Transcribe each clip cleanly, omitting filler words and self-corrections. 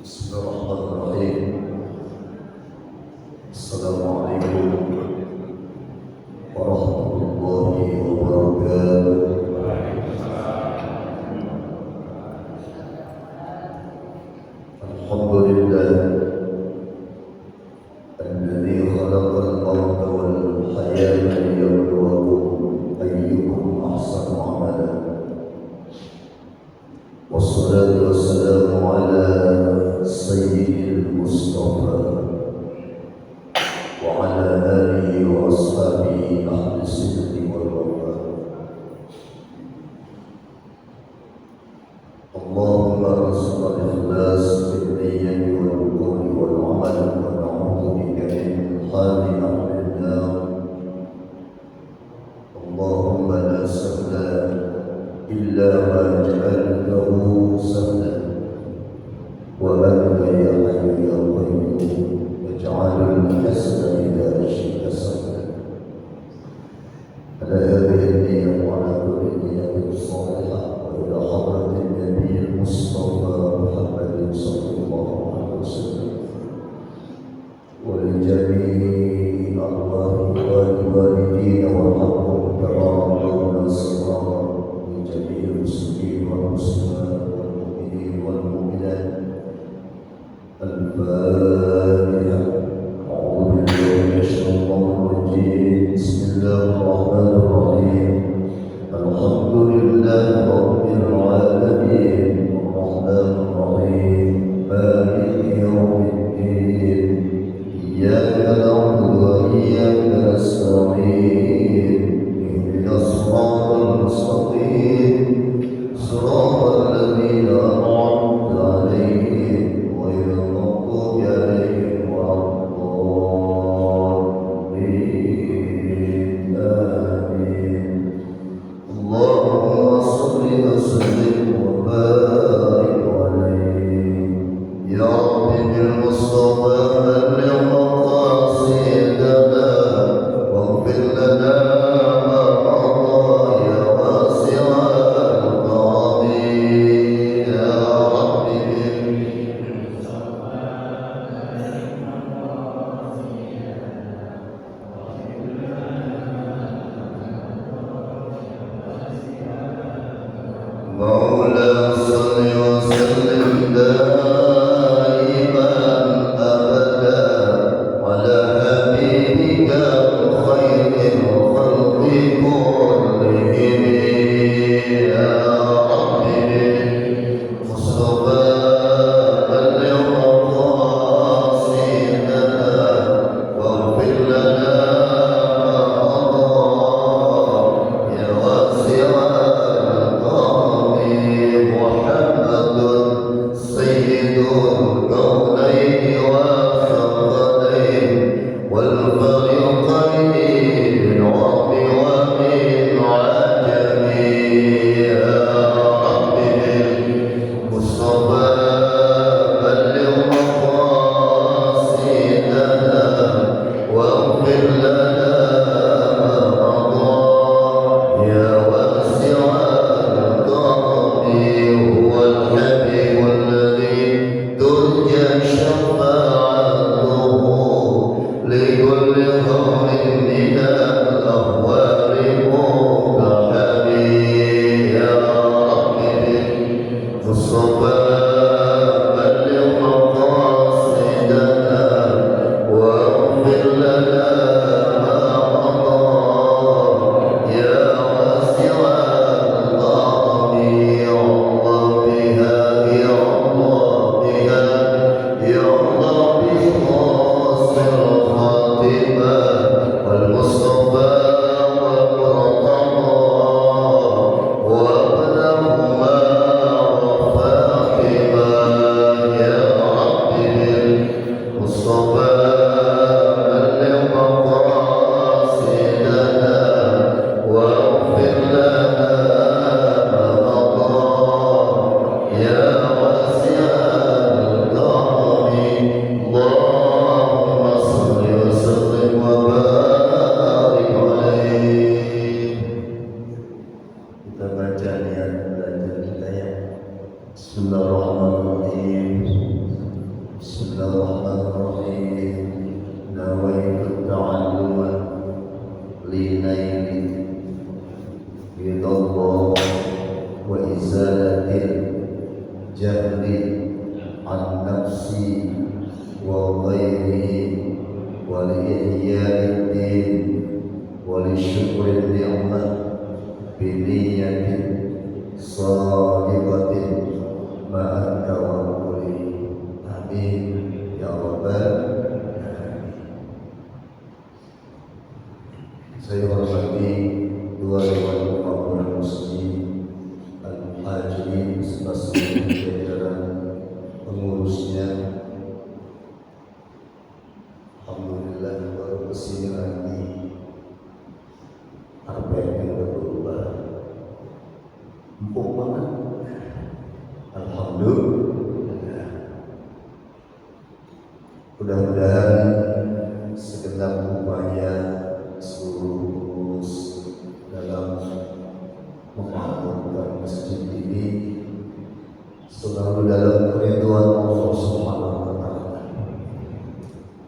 بسم الله الرحمن الرحيم. السلام عليكم ورحمة الله وبركاته. الحمد لله الذي خلق الموت والحياة ليبلوكم أيكم أحسن عملا، والصلاة والسلام على سيد المصطفى وعلى آله وأصحابه أهل الصدق والوفاء. اللهم ارزقنا الإخلاص في النية والقول والعمل، ونعوذ بك من حال أهل النار. اللهم لا سهل إلا ما جعلته سهلا، وأنت يا حي يا قيوم اجعل الحسن إذا شئت سهلا. على هذه النية وعلى كل نية صالحة، وإلى حضرة النبي المصطفى محمد صلى الله عليه وسلم، ولجميع أرواح والوالدين وحقهم كرامة صغارا، لجميع المسلمين والمسلمات والمؤمنين والمؤمنات. الفاتحة. أعوذ بالله من الشيطان الرجيم. بسم الله الرحمن الرحيم. الحمد لله رب العالمين، الرحمن الرحيم، مالك يوم الدين، إياك نعبد وإياك نستعين، اهدنا الصراط المستقيم، صراط الذين أنعمت عليهم غير المغضوب عليهم ولا الضالين. آمين. اللهم صل وسلم وبارك عليه. يا رب بالمصطفى بلغ مقاصدنا، واغفر لنا ما مضى يا واسع الكرم. يا رب مولاي صل وسلم دائما ابدا على حبيبك خير الخلق كلهم. يا رب بالمصطفى بلغ مقاصدنا، واغفر لنا ما مضى يا واسع محمد سيد الكونين والثقلين والفريقين من عرب ومن عجم. يا رب بالمصطفى بلغ مقاصدنا، واغفر لنا ما مضى يا واسع الكرم. هو الحبيب الذي ترجى شفاعته لكل قوم من الأهوال مقتحم. يا رب بالمصطفى بلغ مقاصدنا، واغفر لنا ما مضى يا واسع الكرم. يا الله بها، يا الله بها، يا الله بحسن الخاتمة والمصطفى والمرتضى وابنهما وفاطمة. يا رب بالمصطفى بلغ مقاصدنا، واغفر لنا ما مضى يا واسع الكرم. اللهم صل وسلم وبارك عليه. Kita baca niat belajar kita ya. Bismillahirrahmanirrahim. Bismillahirrahmanirrahim. Nawaitu ta'alluma linaili ridallah wa izalatil jahli an nafsi wa ghairihi wa li'ihya'id din wa li syukri ni'mat bi niyatin sadiqatin ma'at tawakkuli. Amin ya rabbal alamin. Saya hormati dua dewan pimpinan muslimin al-muhajirin beserta seluruh jajaran pengurusnya. Alhamdulillah baru kesini lagi. Apa yang udah berubah? Empuk banget. Alhamdulillah. Mudah-mudahan segenap upaya seluruh pengurus dalam memakmurkan masjid ini selalu dalam keridhaan Allah Subhanahu wa Ta'ala,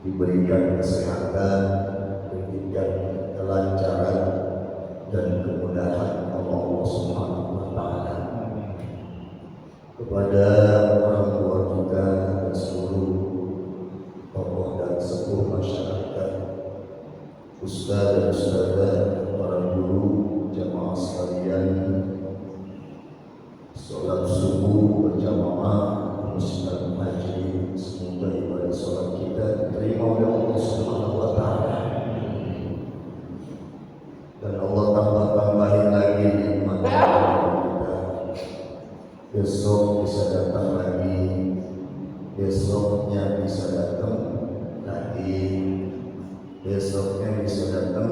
diberikan kesehatan, diberikan kelancaran dan kemudahan Allah Subhanahu wa Ta'ala. Kepada orang tua kita dan seluruh tokoh dan sepuh masyarakat, ustaz dan ustazah, para guru, jamaah sekalian, sholat subuh berjamaah muslim haji, semoga ibadah sholat kita diterima oleh Allah Subhanahu wa Ta'ala dan Allah tambahin lagi nikmat kita. Besok bisa datang lagi, besoknya bisa datang lagi, besoknya bisa datang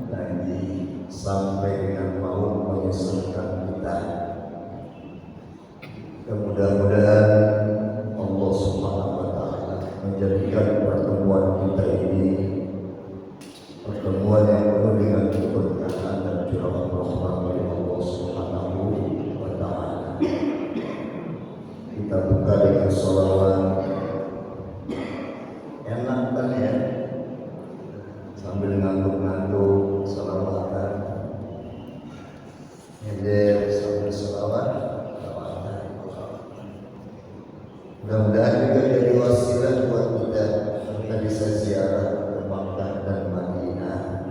lagi, sampai dengan mau menyelesaikan kita. Mudah-mudahan Allah Subhanahu wa Ta'ala menjadikan pertemuan kita ini pertemuan yang penuh dengan keberkahan dan curahan rahmat dari Allah Subhanahu wa Ta'ala. Kita buka dengan sholawat. Enak kan ya, sambil ngantuk-ngantuk sholawatan. Nyender sambil sholawat. Mudah-mudahan juga jadi wasilah buat kita bisa ziarah ke Makkah dan Madinah.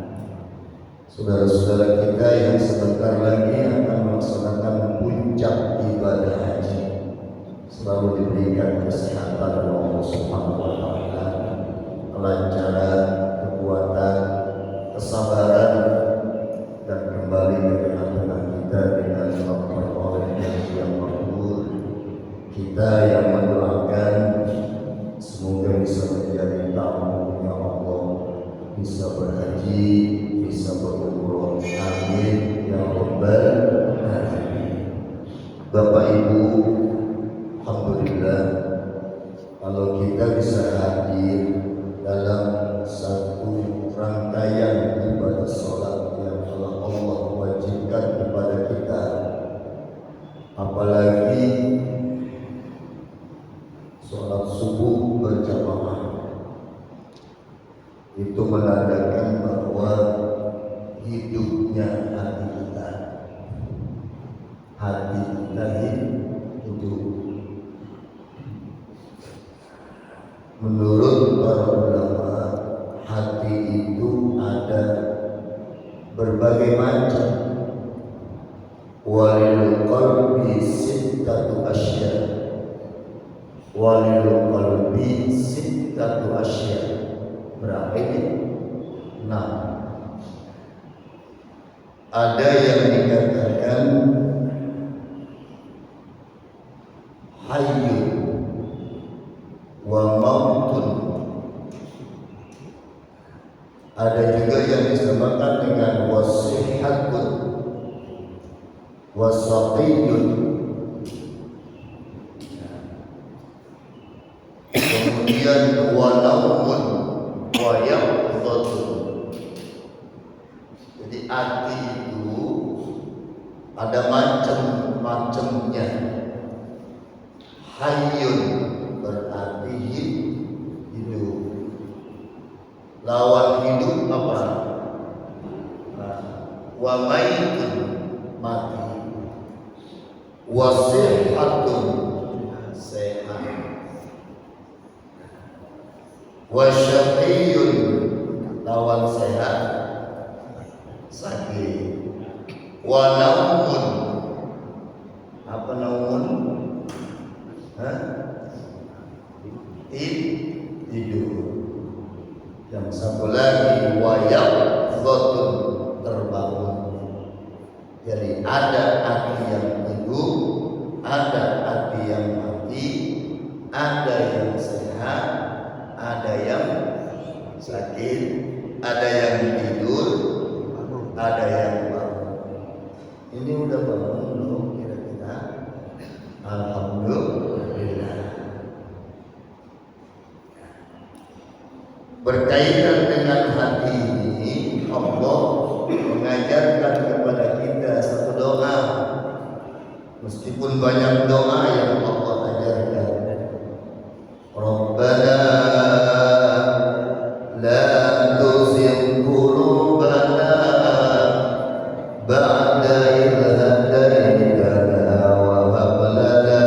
Saudara-saudara kita yang sebentar lagi akan melaksanakan puncak ibadah haji selalu diberikan kesehatan oleh Allah Subhanahu wa Ta'ala, kelancaran, kekuatan, kesabaran, dan kembali ke tengah-tengah kita dengan memperoleh yang makbul. Kita yang mendoakan semoga bisa menjadi tamu yang Allah, bisa berhaji, bisa berumrah. Amin ya rabbal alamin. Bapak Ibu, alhamdulillah kalau kita bisa hadir dalam satu rangkaian ibadah sholat yang telah Allah wajibkan kepada kita, apalagi sholat subuh berjamaah, itu menandakan bahwa hidupnya hati kita, hidup. Menurut para ulama, hati itu ada berbagai macam. Walil qalbi sittatu asya. Walil qalbi sittatu asya. Berapa ini? 6. Ada yang dikatakan hayyun wa mautun. Ada juga yang disebutkan dengan wasihatun, wasaqiyun. Kemudian walaumun wa yaqdatun. Jadi hati itu ada macam-macamnya. Hayyun berarti hidup. Lawan hidup apa? Wa maitun, mati. Wa sihhatun, sehat. Wa syaqiyyun, lawan sehat, sakit. Wa naumun, apa naumun? Tidur. Yang satu lagi wayak zotun, terbangun. Jadi ada hati yang hidup, ada hati yang mati, ada yang sehat, ada yang sakit, ada yang tidur, ada yang bangun. Ini udah bangun belum kira-kira? Alhamdulillah. Berkaitan dengan hati ini, Allah mengajarkan kepada kita satu doa. Meskipun banyak doa yang Allah ajarkan. Rabbana la tuzigh qulubana ba'da idh hadaytana wa hab lana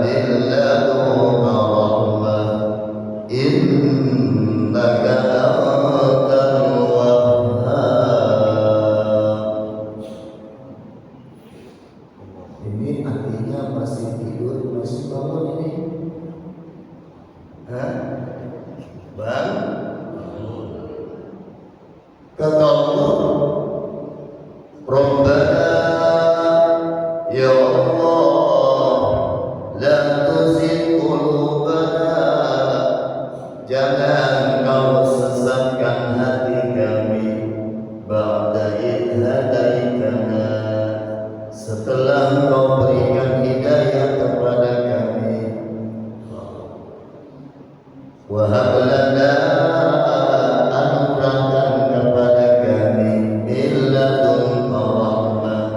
min ladunka rahmah innaka antal wahhab. Ini artinya masih tidur, masih bangun ini. Bang, kata Allah, Rabbana ya Allah, la tuzigh qulubana, jangan kau sesatkan hati kami, ba'da idh hadaitana, setelah kau berikan hidayah kepada kami. Wa hab lana, anugerahkan kepada kami min ladunka rahmah,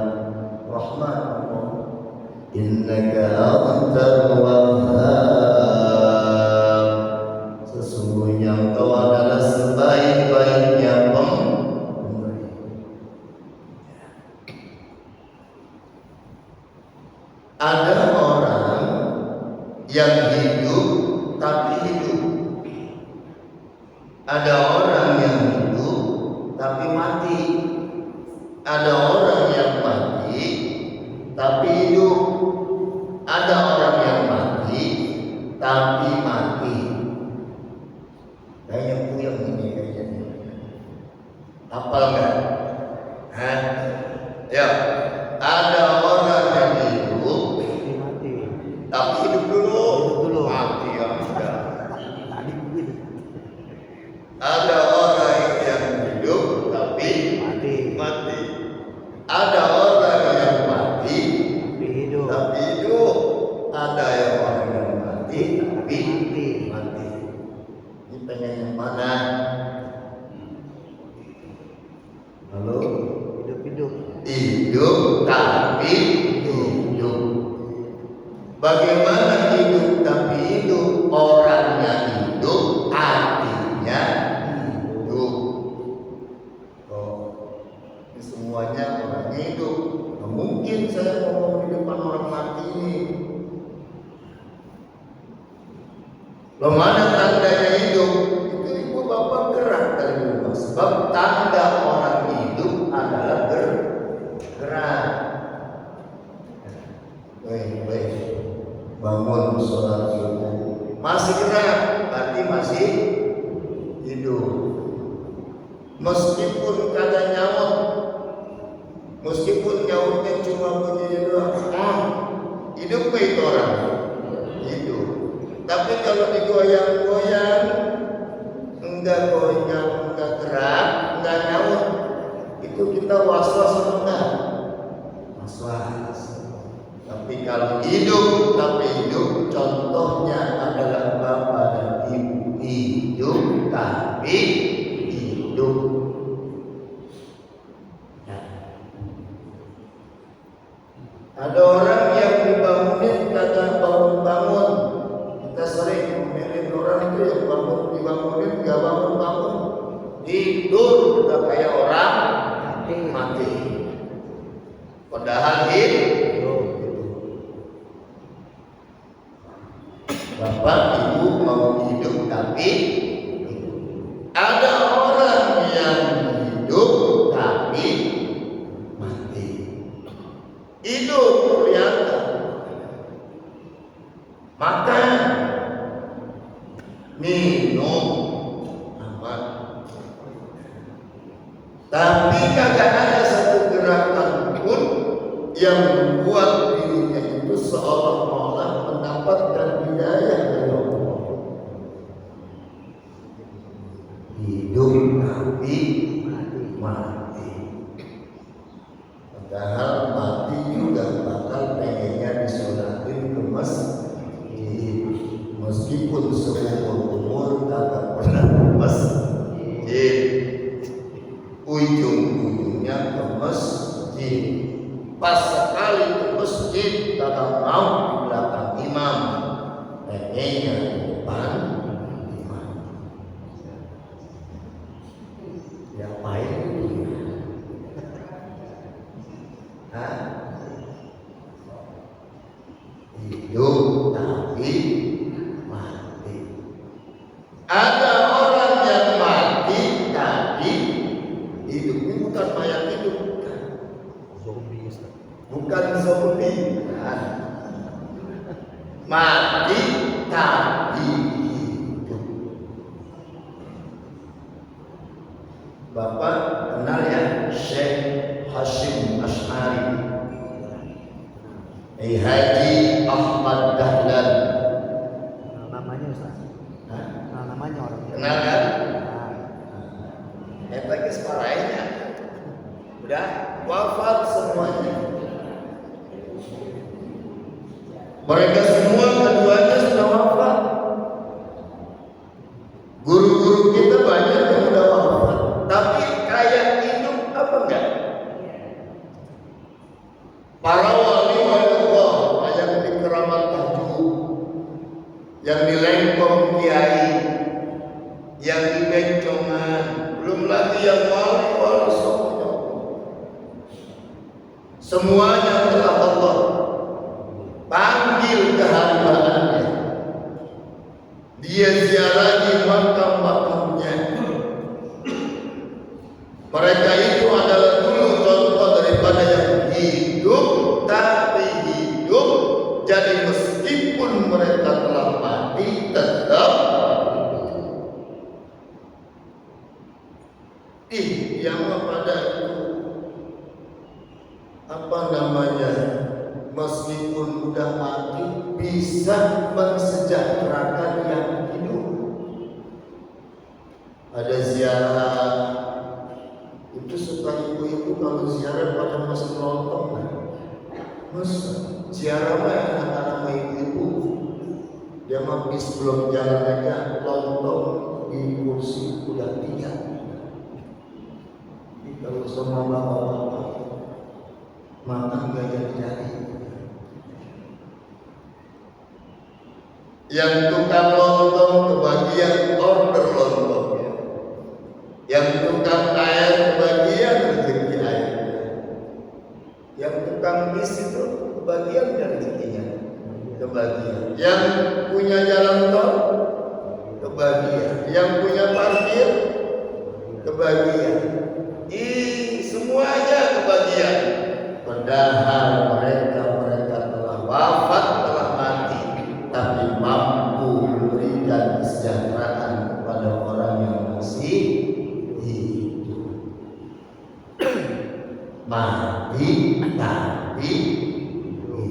rahmat Allah, innaka antal wahhab, sesungguhnya engkau adalah sebaik-baiknya pemberi. Ada orang yang hidup tapi hidup. Ada orang yang hidup tapi mati. Ada orang yang mati tapi hidup. Ada orang yang mati tapi mati. Kayaknya puyeng ini kayaknya. Hafal enggak? Ya. Ada orang yang hidup tapi hidup dulu. Mati ya sudah. Ada orang yang hidup tapi mati. Ada orang yang mati tapi hidup. Ada yang orang yang mati tapi mati. Ini pengen yang mana? Halo? Hidup tapi hidup. Bagaimana hidup tapi hidup? Orangnya hidup, hatinya hidup. Ini semuanya orangnya hidup. Nah, mungkin saya ngomong di depan orang mati ini. Loh, mana tandanya hidup? Itu ibu bapak gerak dari rumah. Sebab tanda orang hidup adalah bergerak. Baik. Bangun sholat subuh, masih gerak, berarti masih hidup. Meskipun kagak nyaut, meskipun nyautnya cuma bunyi doang, hidup ke itu orang? Hidup. Tapi kalau digoyang-goyang, enggak goyang, enggak gerak, enggak nyaut, itu kita was-was atau enggak? Was-was. Tapi kalau hidup, contohnya adalah bapak dan ibu. Hidup tapi hidup. Ada orang yang dibangunin kagak bangun-bangun. Kita sering itu ya bangun dibangunin nggak bangun tidur udah kayak orang mati. Padahal hidup. Bapak ibu mau hidup tapi ada orang yang hidup tapi mati. Hidup kelihatan, makan, minum, aman. Tapi kagak ada satu gerakan pun yang membuat dirinya itu seolah-olah mendapatkan hidayah dari Allah. Hidup tapi mati. Padahal mati juga bakal pengennya disolatin ke masjid, meskipun seumur-umur kagak pernah ke masjid. Ujung-ujungnya ke masjid. Pas sekali ke masjid kagak mau di belakang imam, pengennya di depan imam. Diapain itu? Hidup tapi mati. Ada orang yang mati tapi hidup. Ini bukan mayat hidup, bukan zombie, mati tapi hidup. Bapak kenal ya Syekh Hashim Ash'ari, Haji Ahmad Dahlan. Namanya Ustaz? Namanya orang kenal kan? Lagi separahnya udah wafat semuanya. Mereka semua keduanya sudah wafat. Guru-guru kita banyak yang sudah wafat, tapi kayak hidup apa enggak? Para wali Allah yang di Keramat Tahjud, yang di Lengkong Kiai, yang di Bencongan, belum lagi yang wali-wali semuanya telah Allah panggil kehambaannya. Dia ziarahi makam-makamnya. Mereka itu adalah dulu contoh daripada yang hidup tapi hidup. Jadi meskipun mereka telah mati tetap yang pada itu apa namanya, meskipun udah mati bisa mensejahterakan yang hidup. Ada ziarah itu, suka ibu-ibu kalau ziarah pada masih lontong kan? Ziarah anak-anak sama ibu-ibu, dia mah belum jalan aja lontong di kursi udah 3. Kalau sama bapak-bapak makan gak jadi. Yang tukang lontong kebagian order lontongnya, yang tukang air kebagian rezeki airnya, yang tukang bis itu kebagian rezekinya, kebagian. Yang punya jalan tol kebagian, yang punya parkir kebagian. Semuanya kebagian. Padahal mereka telah wafat, telah mati, tapi mampu memberikan kesejahteraan kepada orang yang masih hidup. Mati tapi hidup.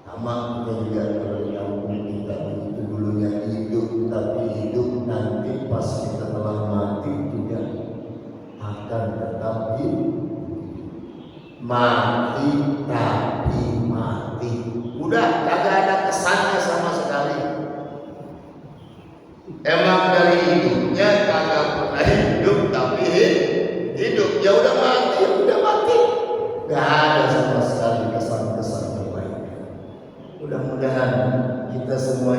Sama kita juga kalau di kampung kita begitu, dulunya hidup tapi hidup, nanti pas kita telah mati juga akan tetap hidup. Mati tapi mati, udah kagak ada kesannya sama sekali. Emang dari hidupnya kagak pernah hidup tapi hidup, ya udah mati, gak ada sama sekali kesan-kesan terbaik. Mudah-mudahan kita semua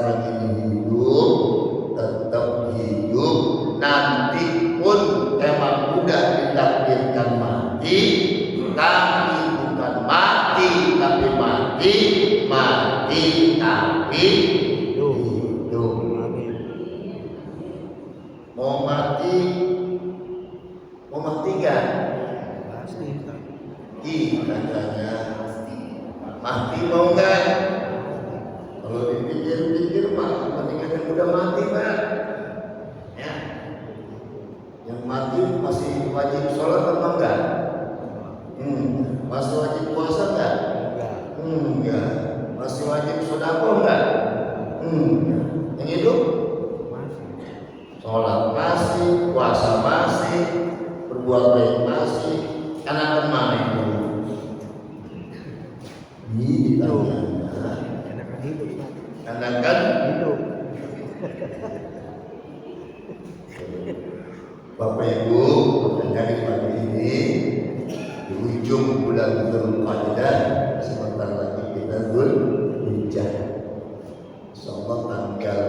sekarang ini hidup, tetap hidup. Nanti pun emang udah ditakdirkan mati, tapi bukan mati tapi mati, mati tapi hidup. Mau mati gak? Pasti. Katanya mati mau gak? Kalau dipikir-pikir mah mendingan yang udah mati Pak. Ya. Yang mati masih wajib sholat apa enggak? Masih wajib puasa enggak? Enggak. Masih wajib sedekah enggak? Yang hidup? Sholat masih, puasa masih, berbuat baik masih. Karena kemana itu? Ditanya. Enakan hidup. Karena kan Hidup. Bapak Ibu, dari pagi ini di ujung bulan Dzulqa'dah, sebentar lagi kita Dzulhijjah. Insyaallah tanggal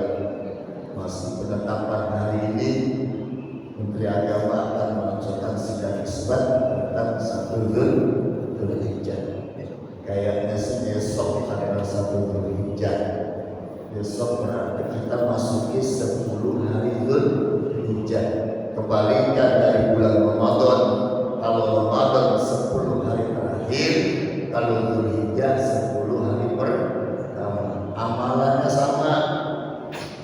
masih penetapan hari ini Menteri Agama akan melaksanakan sidang isbat tentang 1 Dzulhijjah. Kayaknya sih besok tanggal 1 Dzulhijjah. Besok berarti kita masuki 10 hari Dzulhijjah. Kebalikan dari bulan Ramadan. Kalau Ramadan 10 hari terakhir, kalau Dzulhijjah 10 hari pertama. Amalannya sama,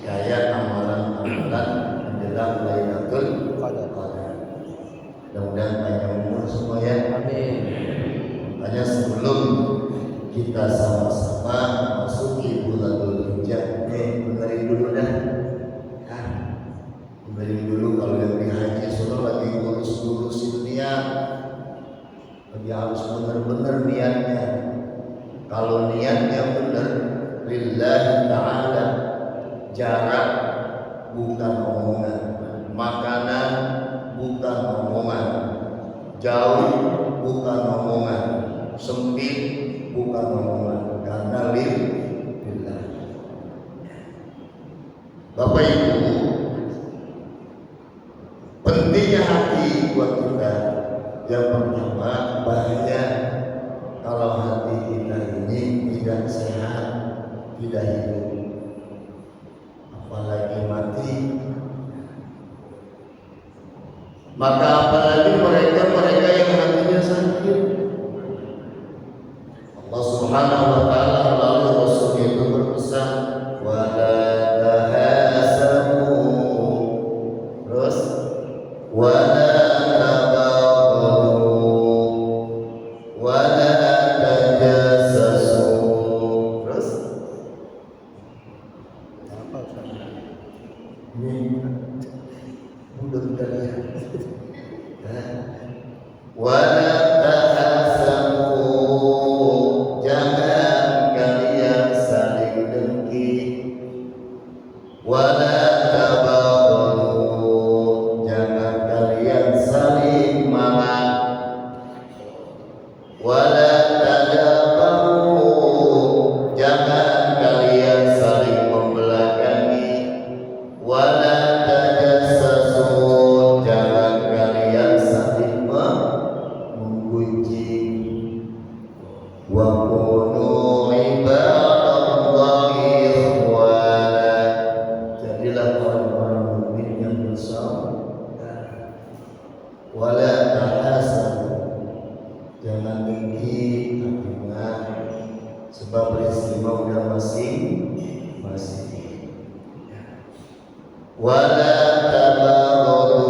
kayak amalan-amalan menjelang Lailatul Qadar. Mudah-mudahan panjang umur semua ya. Amin. Makanya sebelum kita sama-sama masuki bulan Dzulhijjah, benerin dulu dah. Benerin dulu kalau yang di haji sudah lagi ngurus-ngurusin niat. Lagi harus bener-bener niatnya. Kalau niatnya bener, lillahi ta'ala, jarak bukan omongan, makanan bukan omongan, jauh bukan omongan, sempit bukan omongan, karena lillah. Bapak Ibu, pentingnya hati buat kita. Yang pertama, bahaya kalau hati kita ini tidak sehat, tidak hidup, apalagi mati. Maka apalagi mereka yang hatinya sakit. Allah Subhanahu wa taala melalui Rasul itu berpesan, wala tahasabu, terus wala tabaghadu, wala tajassasu, terus Apa Ustaz? ini mudah kalian. Wala tahasabu, jangan kalian saling dengki. Wala tabaghadu, jangan kalian saling marah. Wala tadabaru, jangan kalian saling membelakangi. Wala tajassasu, jangan kalian saling menggunjing. Wa kunu ibadallahi ikhwana, jadilah orang-orang mukmin yang bersaudara. Wala tahasadu, jangan dengki akibat, sebab rezeki udah masing-masing. Wala tabaghadu,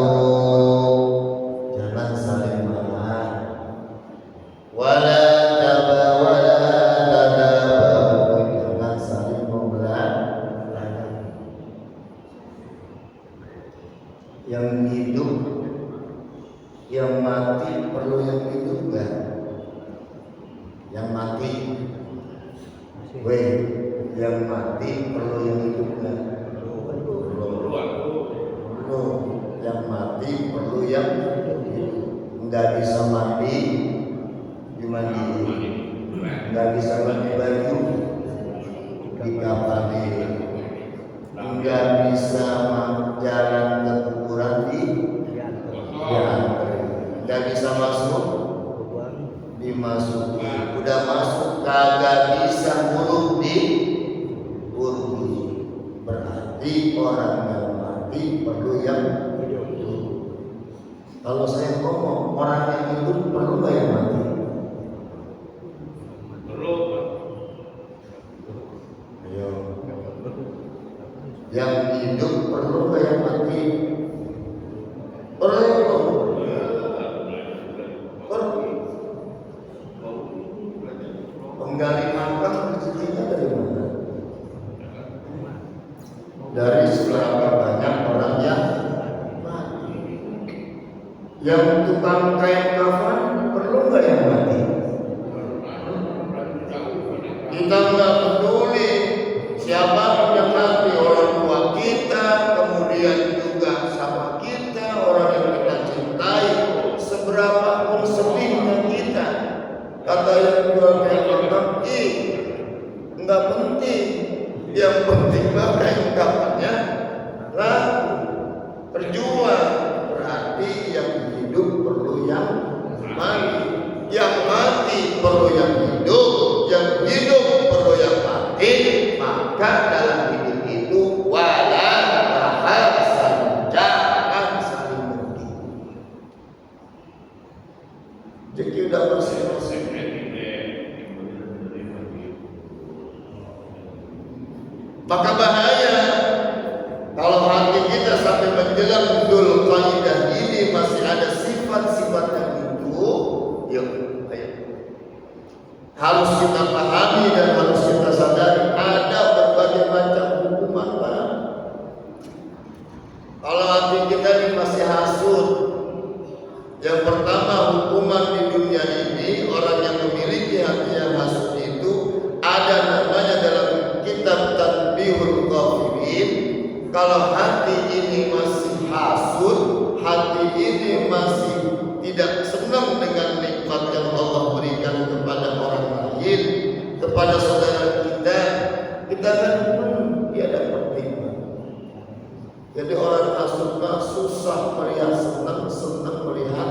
jangan saling marah. Wala Beban. dimasuki. Udah masuk kagak bisa huruf di urbi. Berarti orang yang mati perlu yang hidup. Kalau saya ngomong orang yang hidup perlu nggak yang mati? Perlu. Ayo. Yang hidup perlu nggak yang mati? Perlu. Menggali makam rezekinya dari mana? Dari seberapa banyak orang yang mati. Yang tukang kain kafan perlu nggak yang mati? Kita nggak peduli siapa yang mati, orang tua kita, kemudian juga sama kita, orang yang kita cintai, seberapa pun sedihnya kita. Kata yang jual kain kafan, nggak penting. Yang penting mah kain kafannya laku, berjuang. Berarti yang hidup perlu yang mati, yang mati perlu yang hidup perlu yang mati. Maka dalam hidup itu wala bahasan, jangan saling merugi. Jadi udah masing-masing. Maka bahaya kalau hati kita sampai menjelang Dzul Qaidah ini masih ada sifat-sifat yang itu. Yuk, ayo. Harus kita pahami dan harus kita sadari ada berbagai macam hukuman, Pak. Kalau hati kita ini masih hasud, yang pertama hukuman di dunia ini orang yang memiliki hati yang hasud itu ada namanya dalam kitab Tanbihul Ghafilin. Kalau hati ini masih hasud, hati ini masih tidak senang dengan nikmat yang Allah berikan kepada orang lain, kepada saudara kita kan dia dapat nikmat. Jadi orang hasud susah melihat senang melihat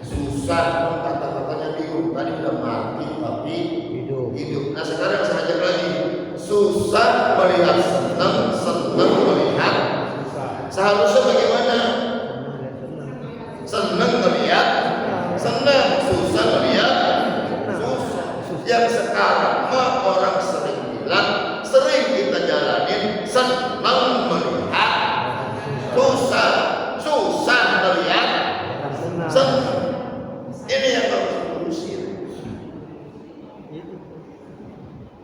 susah, kata-katanya bingung. Tadi udah mati tapi hidup. Nah sekarang saya ajak lagi, susah melihat senang melihat. Seharusnya bagaimana? Senang melihat senang, susah melihat susah. Yang sekarang mah orang sering bilang, sering kita jalanin senang melihat susah melihat senang. Ini yang harus diusir.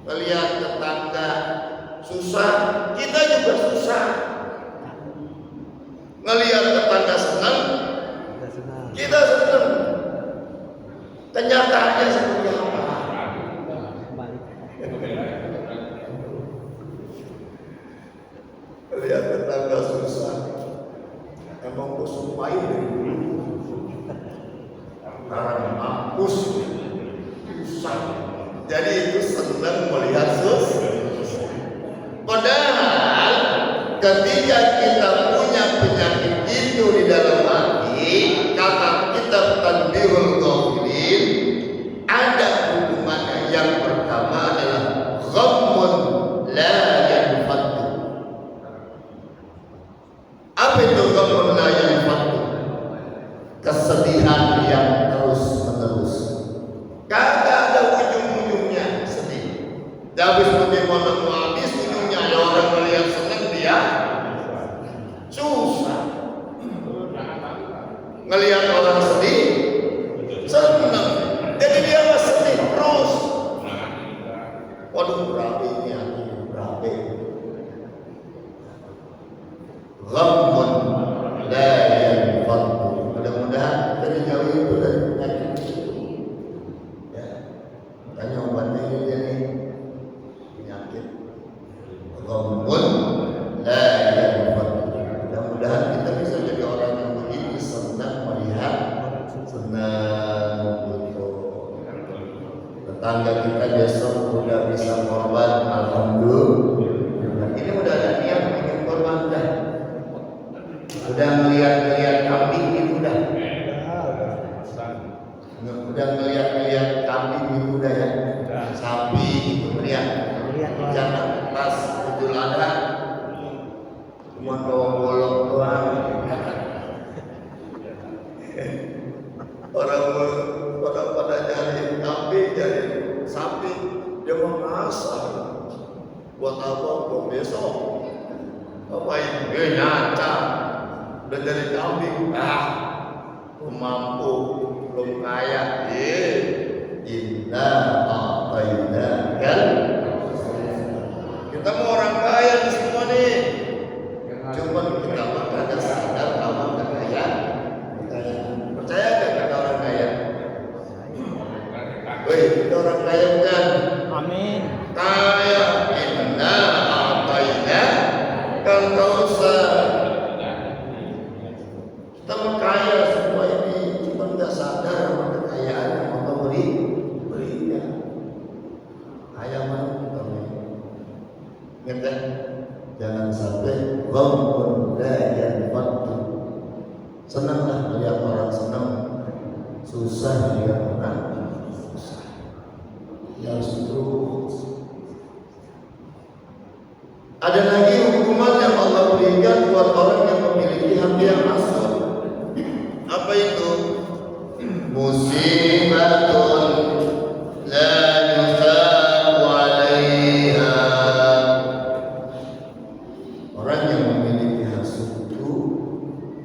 Melihat tetangga susah, kita juga susah. Ngelihat tetangga senang, kita senang. Kenyataannya seperti apa? Melihat tetangga susah, emang gue sumpahin dari dulu. Karena mampus susah. Jadi itu senang melihat susah. Padahal ketika kita punya penyakit itu di dalam hati, kata kitab Tanbihul Ghafilin, ada hukumannya. Yang pertama adalah ghammun la yanfadu. Apa itu ghammun la yanfadu? Kesedihan yang terus-menerus, kagak ada ujung-ujungnya sedih. Habis bagaimana mau habis ujungnya? Ada orang melihat senang, dia susah. Ngelihat orang sedih, senang. Jadi dia nggak sedih terus. Waduh, berabe ini hati, berabe. Ghammun la yanfadu. Mudah-mudahan kita dijauhi itu dari penyakit itu. Ya, tanya obatnya ini dia nih, penyakit ghammun la yanfadu. Mudah-mudahan kita bisa jadi orang yang begini, senang melihat Udah ngeliat kambing itu dah. Udah ngeliat kambing itu udah ya. Sapi itu melihat. Jangan pas Idul Adha cuma bawa golok doang. Orang pada nyari kambing, nyari sapi, dia mau masak. Buat apa kok besok? Apa ini? Nyata. Udah dari kambing. Mampu, belum kaya. Inna a'tayna kan? Kita mau orang kaya di semua nih. Cuma kita mah ada sadar kalau nggak kaya. Percaya nggak kita orang kaya? Woi, kita orang kaya bukan? Amin. Kaya. Inna a'tayna kan kautsar. Kita mah kaya semua ini, cuma nggak sadar sama kekayaan yang Allah berinya. Kaya mana kita ini? Ingat, jangan sampai ghamun la yanfadu. Senanglah melihat orang senang, susah melihat orang susah. Ya harus terus. Ada lagi hukuman yang Allah berikan buat orang yang memiliki hati yang asal. Apa itu? Musibatun la yusabu alaiha. Orang yang memiliki hasud itu,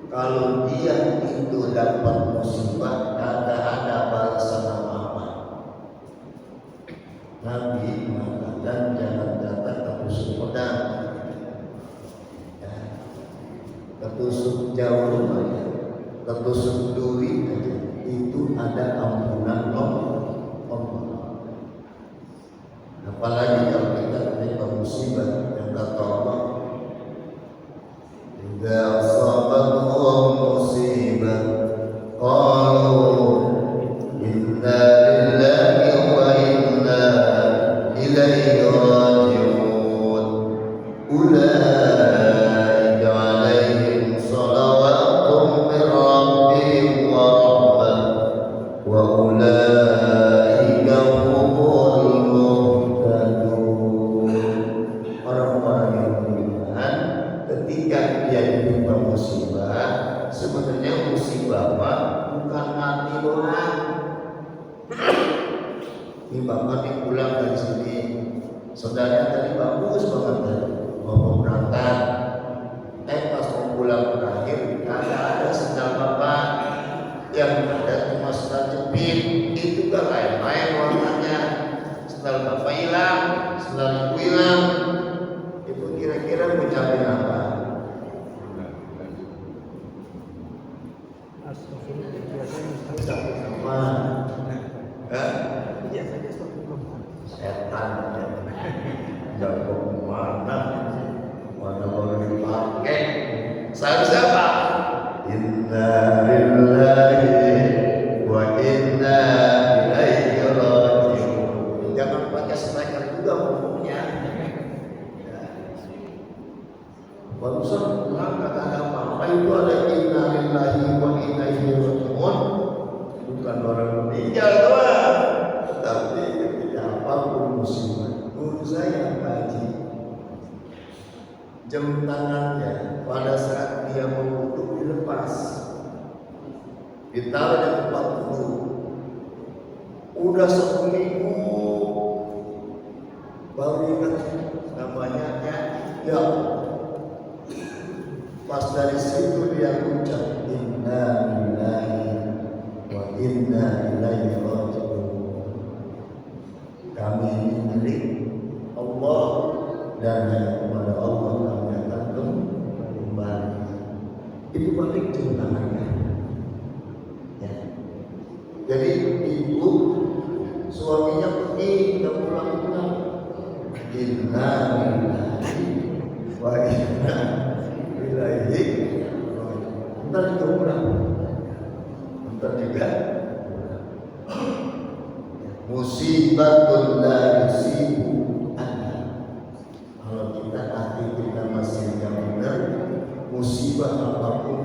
kalau dia itu dapat musibah, tidak ada balasan apa-apa. Nabi mengatakan jangan datang ketusuk pedang, ketusuk jauh aja, ketusuk duri aja, itu ada ampunan Allah. Apalagi kalau kita terima musibah yang kata Allah, idza asabatuhum musibah qalu inna lillahi wa inna ilaihi raji'un. Ulaika 'alaihim shalawatun min rabbihim wa rahmah wa ulaika humul muhtadun. Orang-orang yang beriman ketika dia ditimpa musibah, sebenarnya musibah bukan mati doang. Ini bapak nih pulang dari sini, saudaranya tadi bagus banget tadi mau berangkat, pas mau pulang terakhir ada sendal bapak yang ada cuma sendal jepit, itu kan lain-lain warnanya. Sendal bapak hilang, sendal ibu hilang, itu kira-kira mencapai apa? Sama setan jago mana baru dipakai. Seharusnya apa? Inna lillahi wa inna ilaihi raji'un. Jangan pakai striker juga ngomongnya. Barusan bilang kata ada apa itu, ada inna lillahi wa inna ilaihi raji'un. Bukan orang meninggal doang, tetapi ketika apapun musibah. Guru saya Haji, jam tangannya pada saat dia mengutuk dilepas, ditaruh di tempat wudhu. Udah 1 minggu baru ingat namanya ya. Pas dari situ dia ucap inna lillahi wa inna ilaihi raji'un. Kami ini milik Allah dan hanya kepada Allah kami akan kembali. Itu balik tangannya. Ya. Jadi ibu suaminya pergi ke pulang-pulang. Inna lillahi wa inna ilaihi raji'un. Ntar juga pulang. Ntar juga musibatul la yusibu anta. Kalau kita hati kita masih yang benar, musibah apapun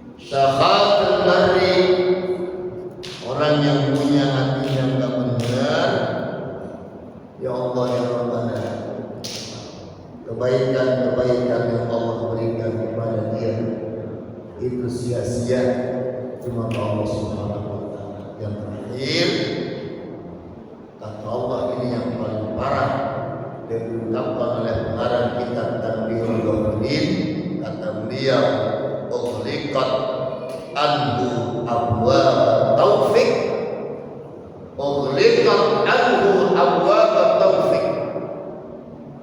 Rabbana. Kebaikan-kebaikan yang Allah berikan kepada dia itu sia-sia, cuma Allah Subhanahu wa taala. Yang terakhir kata Allah ini yang paling parah dan diungkapkan oleh pengarang kitab Tanbihul Ghafilin. Kata beliau, ughliqat anhu abwaab taufik, ughliqat anhu abwaab taufik.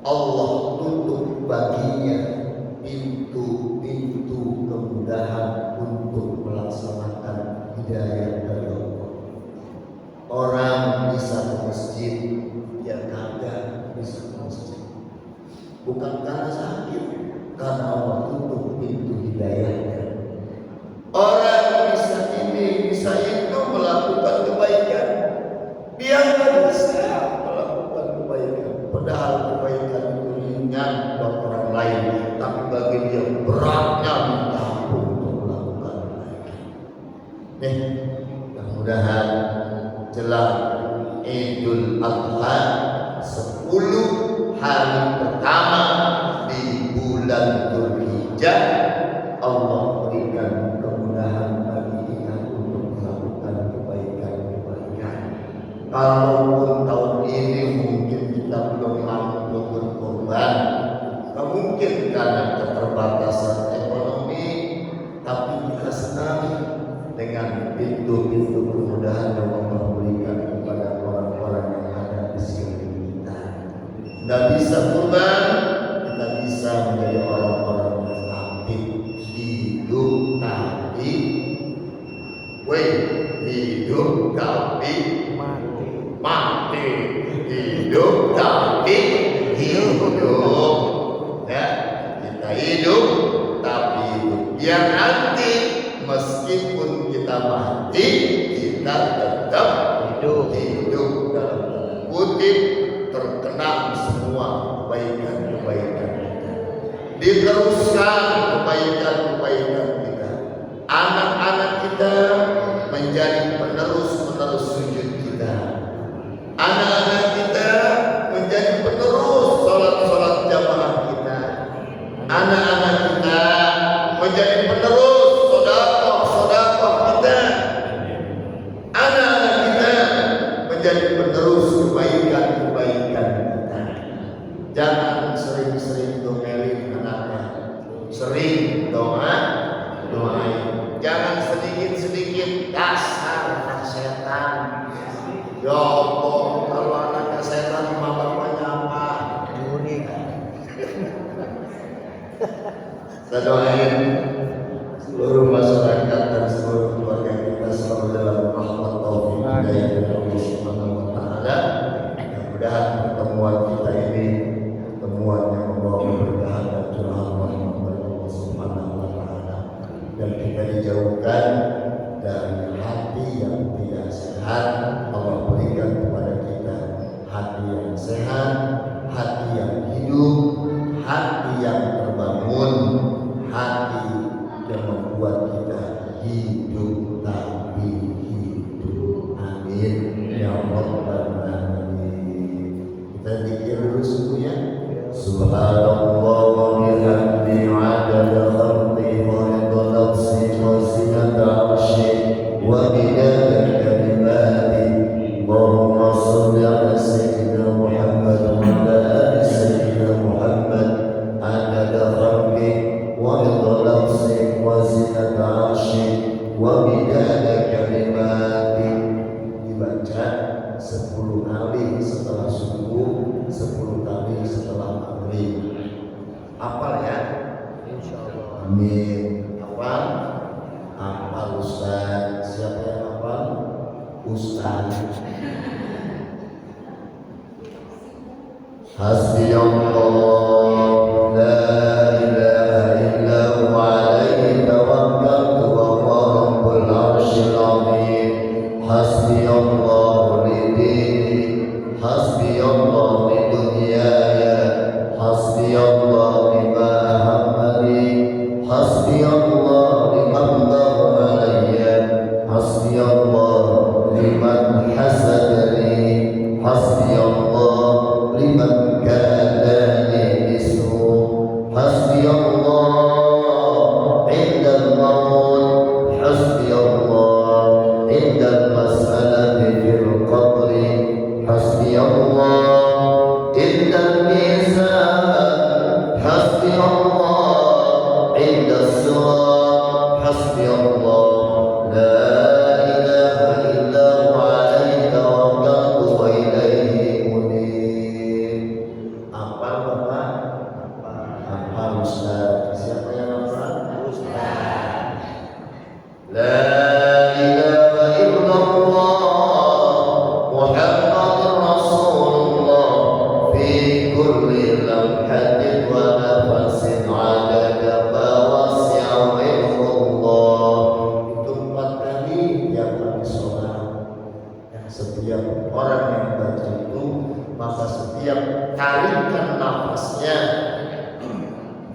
Allah tutup baginya pintu-pintu kemudahan untuk melaksanakan hidayah dari Allah. Orang bisa ke masjid, ya kagak bisa ke masjid, bukan karena sakit, karena Allah tutup pintu hidayahnya. Orang bisa ini, bisa itu melakukan kebaikan, dia nggak bisa melakukan kebaikan. Padahal kebaikan itu ringan buat orang lain, tapi bagi dia beratnya minta ampun untuk melakukan kebaikan. Mudah-mudahan jelang Idul Adha 10 hari pertama di bulan Dzulhijjah, Allah berikan kemudahan bagi kita untuk melakukan kebaikan-kebaikan. Kalaupun tahun ini mungkin kita belum mampu berkorban, mungkin karena keterbatasan ekonomi, tapi kita senang dengan pintu-pintu kemudahan yang Allah berikan kepada orang-orang yang ada di sini kita. Tidak bisa kurban, kita bisa menjadi orang-orang yang aktif, hidup tapi hidup tapi mati, hidup tapi hidup. Ya, kita hidup tapi hidup. Biar nanti meskipun kita mati, kita tetap hidup dalam tanda kutip, terkenang semua kebaikan-kebaikan kita, diteruskan kebaikan-kebaikan kita. Anak-anak kita menjadi penerus-penerus sujud kita. Anak-anak kita menjadi penerus sholat-sholat jamaah kita. Anak-anak kita menjadi penerus sodakoh kita. Anak-anak kita menjadi penerus kebaikan-kebaikan kita. Jangan sering-sering domelin anaknya, sering doain. Jangan sedikit-sedikit dasar anak setan. Ya Allah, kalau anaknya setan mah bapaknya apa? Murid. Saya doain seluruh masyarakat dan seluruh keluarga kita selalu dalam rahmat taufik hidayah dari Allah Subhanahu wa taala. Mudah-mudahan pertemuan kita ini pertemuan yang membawa keberkahan dan curahan rahmat dari Allah Subhanahu wa taala, dan kita dijauhkan dari hati yang tidak sehat. Allah berikan kepada kita hati yang sehat, hati yang hidup, hati yang terbangun, hati yang membuat kita hidup tapi hidup. Amin ya Rabbal alamin. Kita zikir dulu subuhnya. Subhanallah wa bihamdihi 'adada khalqihi wa ridha nafsihi wa zinata 'arsyihi wa midada kalimatihi. Allahumma shalli 'ala sayyidina Muhammad wa 'ala ali sayyidina Muhammad 'adada khalqihi wa ridha nafsihi wa zinata 'arsyihi wa midada kalimatihi. Dibaca 10 kali setelah subuh, 10 kali setelah maghrib. Hafal ya? Insyaallah. Amin. Hafal Ustaz. Siapa yang hafal? Ustaz. Hasbi Allah la ilaha illa huwa alaihi tawakkaltu wa huwa rabbul arsyil azim. Hasbi Allah li dini, hasbi Allah li dunyaya, hasbi Allah lima ahammani, hasbi Allah liman dharra alayya, hasbi Allah liman hasadani, hasbi Allah liman الميزان حسبي الله عند الصراط حسبي الله لا إله إلا هو عليه توكلت وإليه أنيب. Apa Bapak? Apa Ustaz? Siapa yang hafal? Ustaz. La ilaha illallah Muhammadur Rasulullah fi kulli lamhatin wa nafasin adada ma wasi'a ilmullah. Itu 4 kali yang kami sholat. Yang setiap orang yang baca itu, maka setiap tarikan nafasnya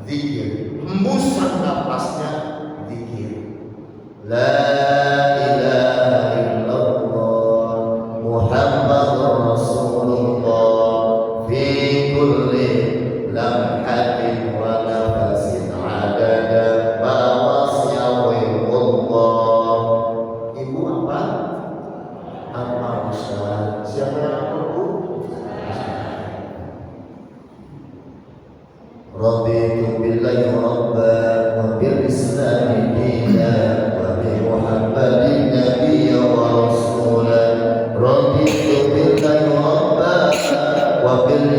zikir, hembusan nafasnya zikir. La ilaha illallah Muhammadur Rasulullah fi kulli lamhatin wa nafasin adada ma wasi'a ilmullah. Ibu apa? Apa Ustaz? Siapa yang perlu? Raditu billahi rabban wa bil islami dinan wa bi Muhammadin nabiyyan wa rasulan. Raditu billahi rabban wa bil